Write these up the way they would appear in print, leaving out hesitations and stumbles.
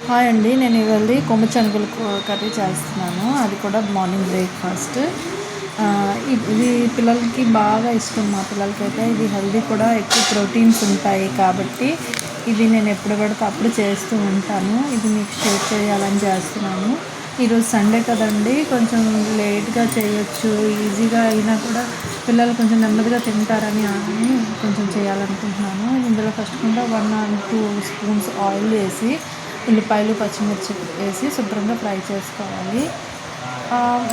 Hi అండి, నేను ఇవాళ కొమ్ము శనగలు కర్రీ చేస్తున్నాను. అది కూడా మార్నింగ్ బ్రేక్ఫాస్ట్. ఇది పిల్లలకి బాగా ఇష్టం. మా పిల్లలకైతే ఇది హెల్దీ కూడా, ఎక్కువ ప్రోటీన్స్ ఉంటాయి కాబట్టి ఇది నేను ఎప్పుడు పడితే అప్పుడు చేస్తూ ఉంటాను. ఇది మీకు షేర్ చేయాలని చేస్తున్నాను. ఈరోజు సండే కదండి, కొంచెం లేట్గా చేయొచ్చు, ఈజీగా అయినా కూడా పిల్లలు కొంచెం నెమ్మదిగా తింటారని కొంచెం చేయాలనుకుంటున్నాను. ఇందులో ఫస్ట్ కూడా 1 or 2 స్పూన్స్ ఆయిల్ వేసి ఉల్లిపాయలు పచ్చిమిర్చి వేసి శుభ్రంగా ఫ్రై చేసుకోవాలి.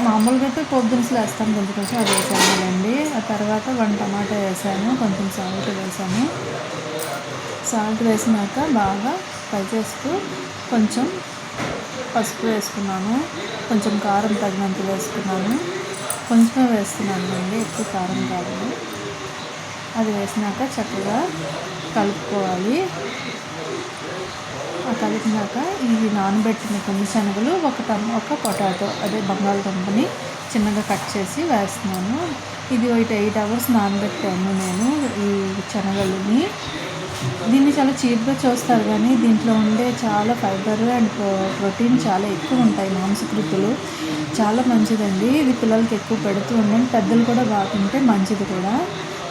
మామూలుగా అయితే పోపు దినుసులు వేస్తాను, కొంచెం అది వేసానండి. ఆ తర్వాత 1 టమాటా వేసాను, కొంచెం సాల్ట్ వేసినాక బాగా ఫ్రై చేస్తూ కొంచెం పసుపు వేసుకున్నాను, కొంచెం కారం తగినంత వేసుకున్నాను, కొంచెమే వేస్తున్నాను అండి, ఎక్కువ కారం కాదు. అది వేసినాక చక్కగా కలుపుకోవాలి. కలిపినాక ఇవి నానబెట్టిన కొన్ని శనగలు, ఒక పొటాటో అదే బంగాళదుంపని చిన్నగా కట్ చేసి వేస్తున్నాను. ఇది 8 hours నానబెట్టాను నేను ఈ శనగలని. దీన్ని చాలా చీప్గా చూస్తారు కానీ దీంట్లో ఉండే చాలా ఫైబర్ అండ్ ప్రోటీన్ చాలా ఎక్కువ ఉంటాయి. మాంసకృతులు చాలా మంచిదండి. ఇది పిల్లలకి ఎక్కువ పెడుతూ ఉండండి, పెద్దలు కూడా బాగుంటే మంచిది కూడా.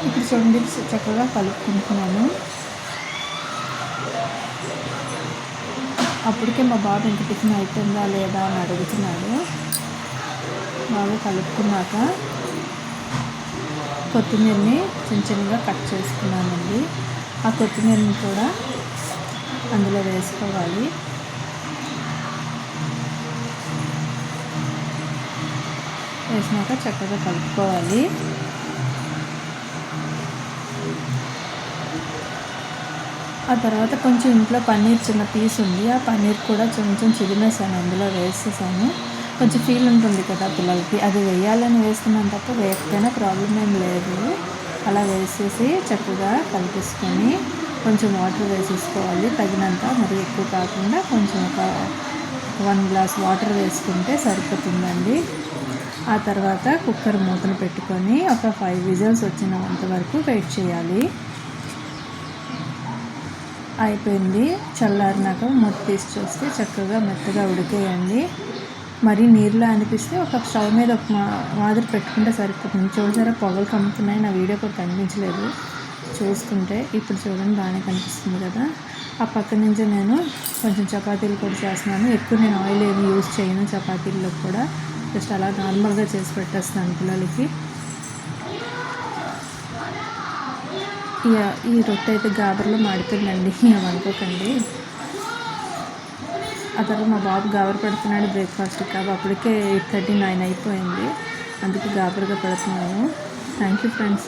ఇప్పుడు చూడండి, చక్కగా కలుపుకుంటున్నాను. అప్పటికే మా బాబు ఇంక టిఫిన్ అయిపోయిందా లేదా అని అడుగుతున్నాడు. బాగా కలుపుకున్నాక కొత్తిమీరని చిన్నగా కట్ చేసుకున్నానండి. ఆ కొత్తిమీరని కూడా అందులో వేసుకోవాలి. వేసినాక చక్కగా కలుపుకోవాలి. ఆ తర్వాత కొంచెం ఇంట్లో పన్నీర్ చిన్న పీస్ ఉంది, ఆ పన్నీర్ కూడా కొంచెం చిదిమేసాను, అందులో వేసేసాను. కొంచెం ఫీల్ ఉంటుంది కదా పిల్లలకి, అది వేయాలని వేస్తున్నాను తప్ప వేయకపోయినా ప్రాబ్లం ఏం లేదు. అలా వేసేసి చక్కగా కలిపేసుకొని కొంచెం వాటర్ వేసేసుకోవాలి తగినంత, మరి ఎక్కువ కాకుండా కొంచెం ఒక 1 glass వాటర్ వేసుకుంటే సరిపోతుందండి. ఆ తర్వాత కుక్కర్ మూతను పెట్టుకొని ఒక 5 whistles వచ్చినంత వరకు వెయిట్ చేయాలి. అయిపోయింది. చల్లారినాక మూత తీసి చూస్తే చక్కగా మెత్తగా ఉడికేయండి. మరీ నీరులా అనిపిస్తే ఒక స్టవ్ మీద ఒక మాదిరి పెట్టుకుంటే సరిపోతుంది. చూసారా, పొగలు కమ్ముతున్నాయి, నా వీడియో కూడా కనిపించలేదు చూసుకుంటే. ఇప్పుడు చూడండి, బాగానే కనిపిస్తుంది కదా. ఆ పక్క నుంచి నేను కొంచెం చపాతీలు కూడా చేస్తున్నాను. ఎక్కువ నేను ఆయిల్ ఏమి యూజ్ చేయను చపాతీల్లో కూడా, జస్ట్ అలా నార్మల్గా చేసి పెట్టేస్తున్నాను పిల్లలకి. ఈ రొట్టె అయితే గాబర్లో మాడిపోయిందండి, ఏమనుకోకండి. ఆ తర్వాత మా బాబు గాబర్ పెడుతున్నాడు బ్రేక్ఫాస్ట్ కాబట్టి అప్పటికే 8:39 అయిపోయింది, అందుకే గాబర్గా పెడుతున్నాను. Thank you friends.